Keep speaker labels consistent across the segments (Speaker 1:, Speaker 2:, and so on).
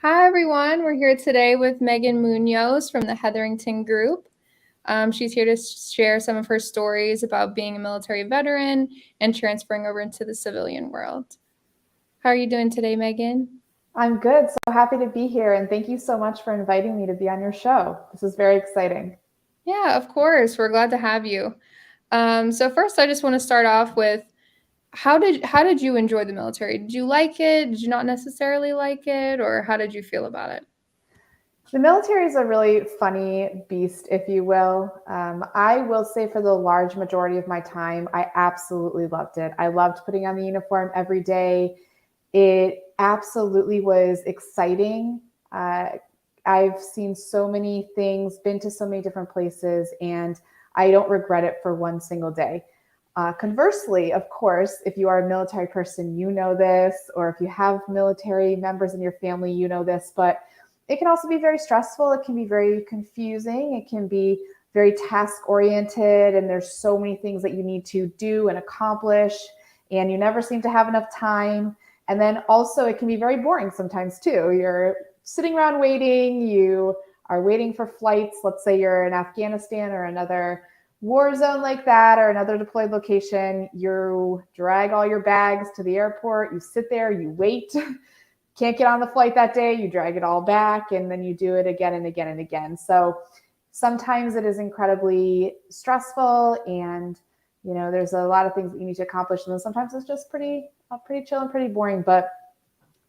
Speaker 1: Hi, everyone. We're here today with Megan Munoz from the Heatherington Group. She's here to share some of her stories about being a military veteran and transferring over into the civilian world. How are you doing today, Megan?
Speaker 2: I'm good. So happy to be here. And thank you so much for inviting me to be on your show. This is very exciting.
Speaker 1: Yeah, of course. We're glad to have you. So first, I just want to start off with how did you enjoy the military? Did you like it? Did you not necessarily like it, or how did you feel about it?
Speaker 2: The military is a really funny beast, if you will. I will say for the large majority of my time, I absolutely loved it. I loved putting on the uniform every day. It absolutely was exciting. Uh, I've seen so many things, been to so many different places, and I don't regret it for one single day. Conversely, of course, if you are a military person, you know this, or if you have military members in your family, you know this, but it can also be very stressful. It can be very confusing. It can be very task oriented, and there's so many things that you need to do and accomplish, and you never seem to have enough time. And then also, it can be very boring sometimes too. You're sitting around waiting, you are waiting for flights. Let's say you're in Afghanistan or another war zone like that or another deployed location. You drag all your bags to the airport, you sit there, you wait. Can't get on the flight that day, you drag it all back, and then you do it again and again and again. So sometimes it is incredibly stressful, and there's a lot of things that you need to accomplish, and then sometimes it's just pretty chill and pretty boring. But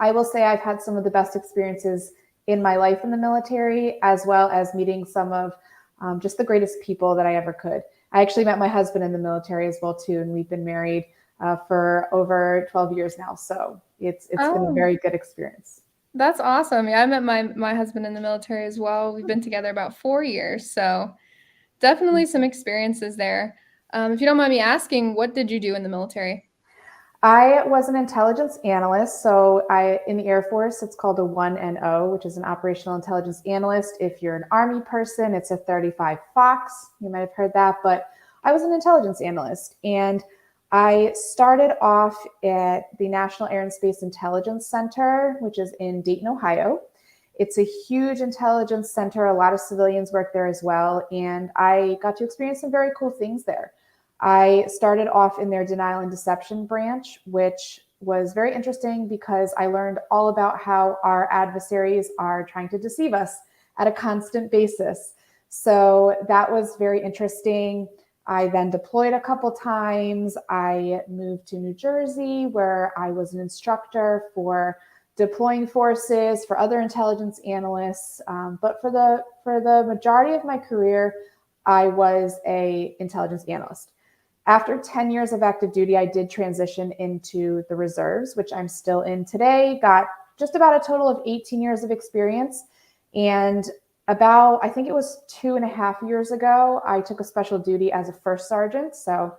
Speaker 2: I will say I've had some of the best experiences in my life in the military, as well as meeting some of just the greatest people that I ever could. I actually met my husband in the military as well too, and we've been married for over 12 years now. So it's been a
Speaker 1: Oh,
Speaker 2: very good experience.
Speaker 1: that's awesome. Yeah, I met my husband in the military as well. We've been together about 4 years, so definitely some experiences there. If you don't mind me asking, what did you do in the military?
Speaker 2: I was an intelligence analyst. So I in the Air Force, it's called a 1NO, which is an operational intelligence analyst. If you're an Army person, it's a 35 Fox. You might have heard that, but I was an intelligence analyst, and I started off at the National Air and Space Intelligence Center, which is in Dayton, Ohio. It's a huge intelligence center. A lot of civilians work there as well, and I got to experience some very cool things there. I started off in their denial and deception branch, which was very interesting because I learned all about how our adversaries are trying to deceive us at a constant basis. So that was very interesting. I then deployed a couple times. I moved to New Jersey, where I was an instructor for deploying forces for other intelligence analysts. But for the majority of my career, I was a intelligence analyst. After 10 years of active duty, I did transition into the reserves, which I'm still in today. Got just about a total of 18 years of experience. And about, I think it was 2.5 years ago, I took a special duty as a first sergeant. So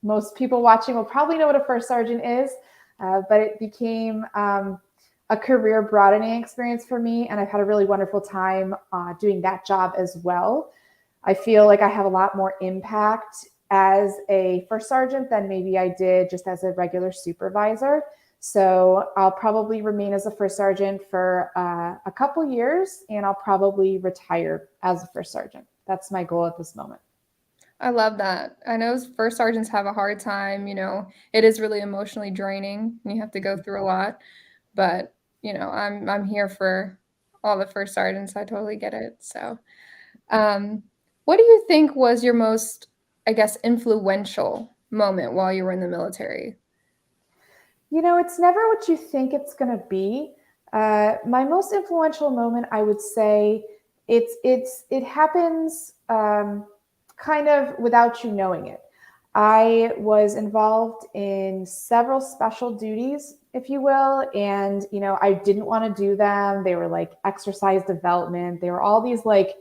Speaker 2: most people watching will probably know what a first sergeant is, but it became a career broadening experience for me. And I've had a really wonderful time doing that job as well. I feel like I have a lot more impact as a first sergeant than maybe I did just as a regular supervisor. So I'll probably remain as a first sergeant for a couple years, and I'll probably retire as a first sergeant. That's my goal at this moment.
Speaker 1: I love that. I know first sergeants have a hard time, it is really emotionally draining. You have to go through a lot, but I'm here for all the first sergeants. I totally get it. So, um, what do you think was your most, I guess, influential moment while you were in the military?
Speaker 2: It's never what you think it's going to be. My most influential moment, I would say, it happens kind of without you knowing it. I was involved in several special duties, if you will, and I didn't want to do them. They were like exercise development. They were all these like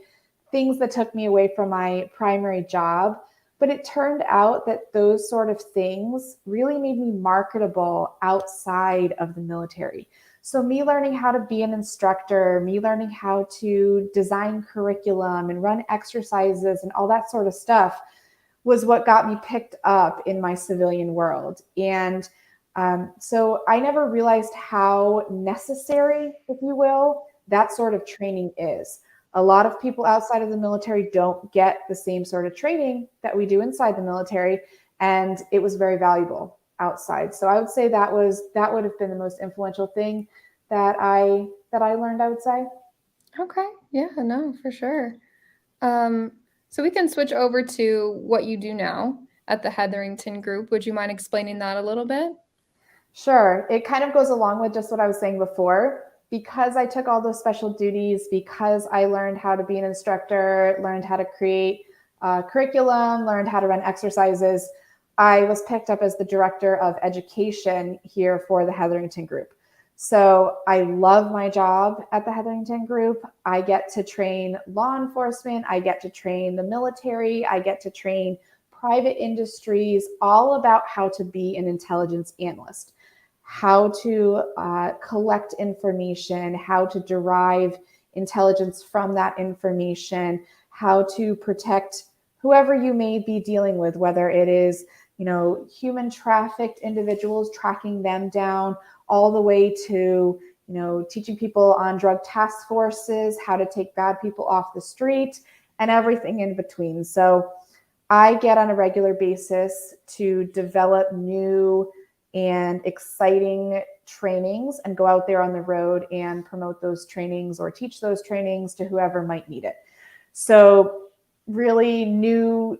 Speaker 2: things that took me away from my primary job. But it turned out that those sort of things really made me marketable outside of the military. So, me learning how to be an instructor, me learning how to design curriculum and run exercises and all that sort of stuff was what got me picked up in my civilian world. And So I never realized how necessary, if you will, that sort of training is. A lot of people outside of the military don't get the same sort of training that we do inside the military, and it was very valuable outside. So I would say that would have been the most influential thing that I learned, I would say.
Speaker 1: Okay. Yeah, no, for sure. Um, so we can switch over to what you do now at the Heatherington Group. Would you mind explaining that a little bit?
Speaker 2: Sure. It kind of goes along with just what I was saying before. Because I took all those special duties, because I learned how to be an instructor, learned how to create curriculum, learned how to run exercises, I was picked up as the director of education here for the Heatherington Group. So I love my job at the Heatherington Group. I get to train law enforcement, I get to train the military, I get to train private industries, all about how to be an intelligence analyst, how to collect information, how to derive intelligence from that information, how to protect whoever you may be dealing with, whether it is, human trafficked individuals, tracking them down, all the way to, teaching people on drug task forces, how to take bad people off the street, and everything in between. So I get on a regular basis to develop new and exciting trainings and go out there on the road and promote those trainings or teach those trainings to whoever might need it. So really new,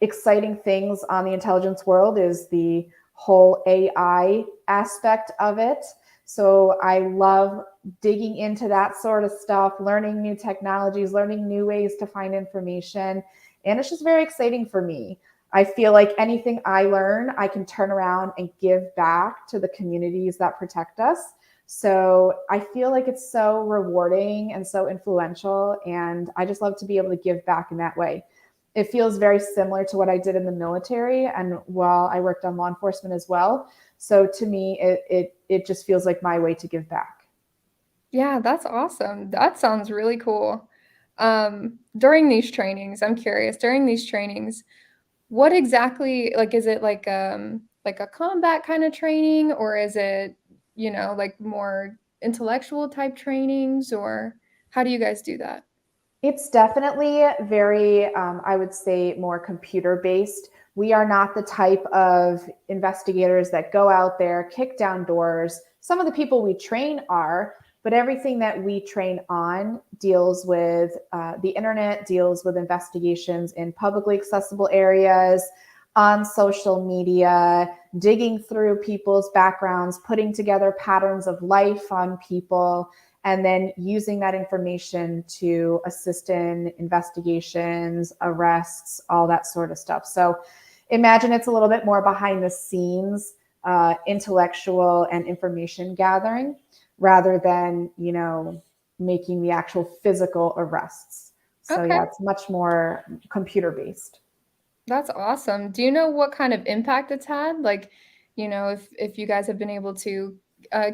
Speaker 2: exciting things on the intelligence world is the whole AI aspect of it. So I love digging into that sort of stuff, learning new technologies, learning new ways to find information. And it's just very exciting for me. I feel like anything I learn, I can turn around and give back to the communities that protect us. So I feel like it's so rewarding and so influential. And I just love to be able to give back in that way. It feels very similar to what I did in the military and while I worked on law enforcement as well. So to me, it just feels like my way to give back.
Speaker 1: Yeah, that's awesome. That sounds really cool. During these trainings, I'm curious, during these trainings, what exactly like is it like a combat kind of training or is it, like more intellectual type trainings or how do you guys do that?
Speaker 2: It's definitely very, I would say, more computer based. We are not the type of investigators that go out there, kick down doors. Some of the people we train are, but everything that we train on deals with the internet, deals with investigations in publicly accessible areas, on social media, digging through people's backgrounds, putting together patterns of life on people, and then using that information to assist in investigations, arrests, all that sort of stuff. So imagine it's a little bit more behind the scenes, intellectual and information gathering rather than, making the actual physical arrests. So
Speaker 1: Okay,
Speaker 2: yeah, it's much more computer based.
Speaker 1: that's awesome. Do you know what kind of impact it's had? Like, if you guys have been able to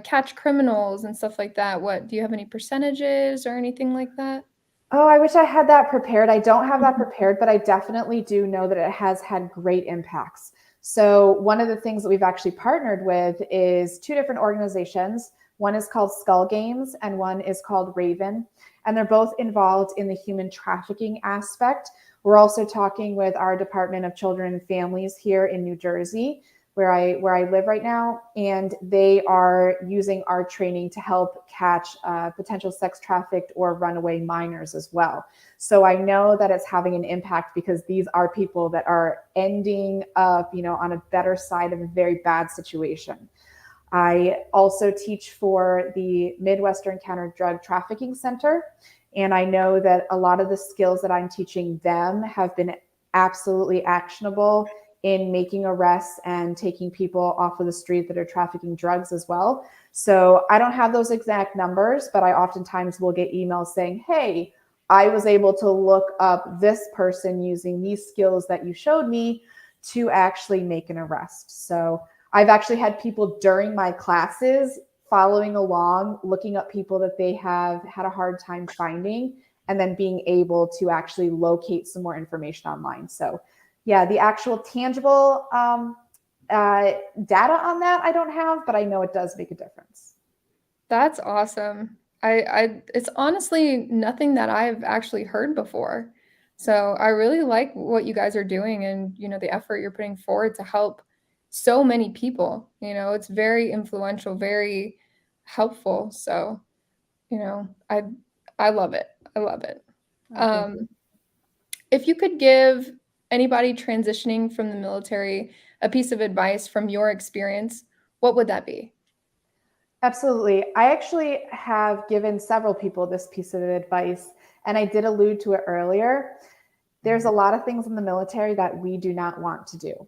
Speaker 1: catch criminals and stuff like that, what do you have any percentages or anything like that?
Speaker 2: Oh, I wish I had that prepared. I don't have that
Speaker 1: Mhm.
Speaker 2: prepared, but I definitely do know that it has had great impacts. So, one of the things that we've actually partnered with is two different organizations. One is called Skull Games and one is called Raven. And they're both involved in the human trafficking aspect. We're also talking with our Department of Children and Families here in New Jersey, where I live right now, and they are using our training to help catch potential sex trafficked or runaway minors as well. So I know that it's having an impact because these are people that are ending up, on a better side of a very bad situation. I also teach for the Midwestern Counter Drug Trafficking Center. And I know that a lot of the skills that I'm teaching them have been absolutely actionable in making arrests and taking people off of the street that are trafficking drugs as well. So I don't have those exact numbers, but I oftentimes will get emails saying, hey, I was able to look up this person using these skills that you showed me to actually make an arrest. So I've actually had people during my classes following along, looking up people that they have had a hard time finding, and then being able to actually locate some more information online. So, yeah, the actual tangible Data on that I don't have, but I know it does make a difference.
Speaker 1: That's awesome. It's honestly nothing that I've actually heard before. So I really like what you guys are doing and, the effort you're putting forward to help so many people. It's very influential, very helpful. So, you know, I I love it. I love it.
Speaker 2: Oh, thank you.
Speaker 1: If you could give anybody transitioning from the military a piece of advice from your experience, what would that be?
Speaker 2: Absolutely. I actually have given several people this piece of advice, and I did allude to it earlier. There's a lot of things in the military that we do not want to do.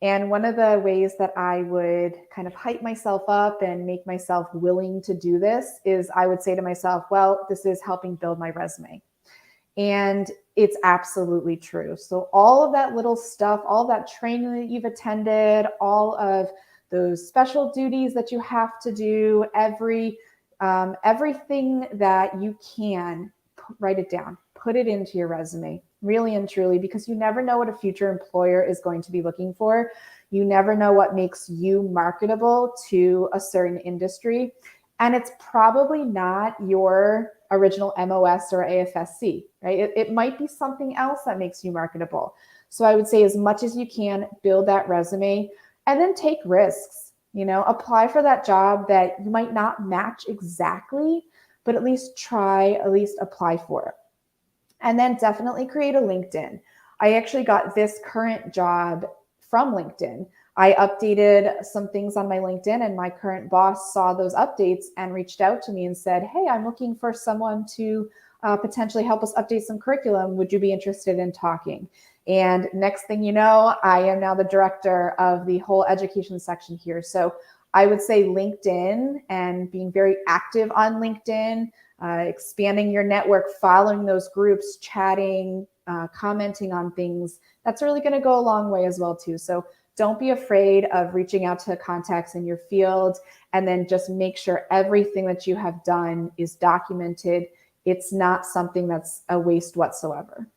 Speaker 2: And one of the ways that I would kind of hype myself up and make myself willing to do this is I would say to myself, well, this is helping build my resume. And it's absolutely true. So all of that little stuff, all of that training that you've attended, all of those special duties that you have to do, everything that you can, write it down, put it into your resume, really and truly, because you never know what a future employer is going to be looking for. You never know what makes you marketable to a certain industry. And it's probably not your original MOS or AFSC, right? It might be something else that makes you marketable. So I would say as much as you can, build that resume and then take risks, apply for that job that you might not match exactly, but at least try, at least apply for it. And then definitely create a LinkedIn. I actually got this current job from LinkedIn. I updated some things on my LinkedIn, and my current boss saw those updates and reached out to me and said, hey, I'm looking for someone to potentially help us update some curriculum. Would you be interested in talking? And next thing you know, I am now the director of the whole education section here. So I would say LinkedIn and being very active on LinkedIn, expanding your network, following those groups, chatting, commenting on things, that's really going to go a long way as well too. So don't be afraid of reaching out to contacts in your field, and then just make sure everything that you have done is documented. It's not something that's a waste whatsoever.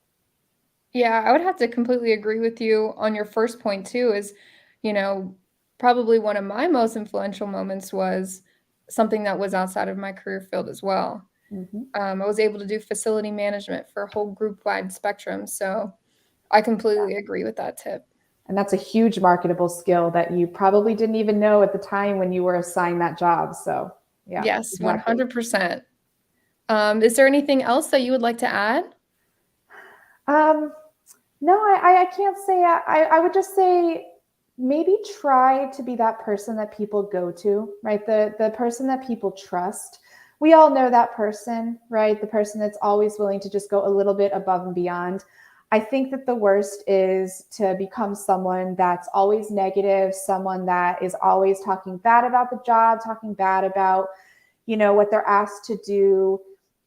Speaker 1: Yeah, I would have to completely agree with you on your first point too, is, you know, probably one of my most influential moments was something that was outside of my career field as well.
Speaker 2: Mm-hmm.
Speaker 1: I was able to do facility management for a whole group-wide spectrum, so I completely agree with that tip.
Speaker 2: And that's a huge marketable skill that you probably didn't even know at the time when you were assigned that job. So, yeah,
Speaker 1: Yes,
Speaker 2: exactly.
Speaker 1: 100%. Is there anything else that you would like to add?
Speaker 2: Um, no, I can't say. I would just say maybe try to be that person that people go to, right? The person that people trust. We all know that person, right? The person that's always willing to just go a little bit above and beyond. I think that the worst is to become someone that's always negative, someone that is always talking bad about the job, talking bad about, what they're asked to do.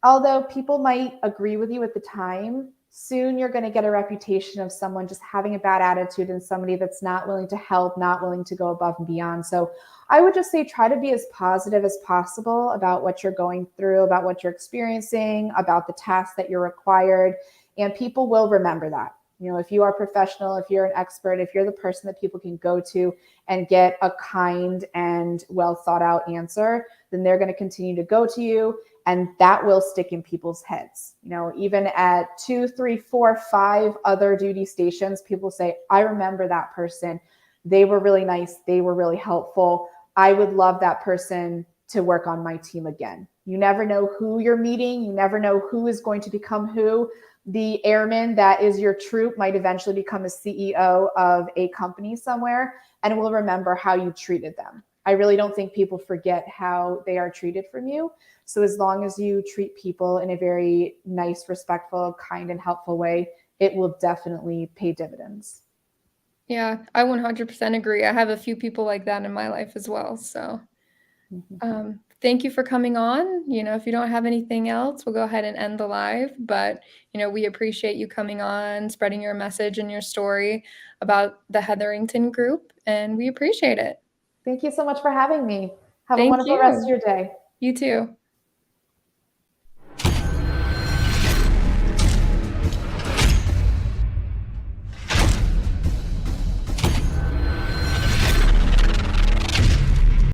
Speaker 2: Although people might agree with you at the time, soon you're going to get a reputation of someone just having a bad attitude and somebody that's not willing to help, not willing to go above and beyond. So I would just say try to be as positive as possible about what you're going through, about what you're experiencing, about the tasks that you're required. And people will remember that. If you are professional, if you're an expert, if you're the person that people can go to and get a kind and well thought out answer, then they're going to continue to go to you, and that will stick in people's heads. Even at 2, 3, 4, 5 other duty stations, people say, I remember that person. They were really nice. They were really helpful. I would love that person to work on my team again. You never know who you're meeting. You never know who is going to become who. The airman that is your troop might eventually become a CEO of a company somewhere and will remember how you treated them. I really don't think people forget how they are treated from you. So as long as you treat people in a very nice, respectful, kind, and helpful way, it will definitely pay dividends.
Speaker 1: Yeah, I 100% agree. I have a few people like that in my life as well. So,
Speaker 2: Mm-hmm.
Speaker 1: thank you for coming on. If you don't have anything else, we'll go ahead and end the live. But, we appreciate you coming on, spreading your message and your story about the Heatherington Group, and we appreciate it.
Speaker 2: Thank you so much for having me. Have a
Speaker 1: Thank
Speaker 2: wonderful rest of
Speaker 1: you.
Speaker 2: your day.
Speaker 1: You too.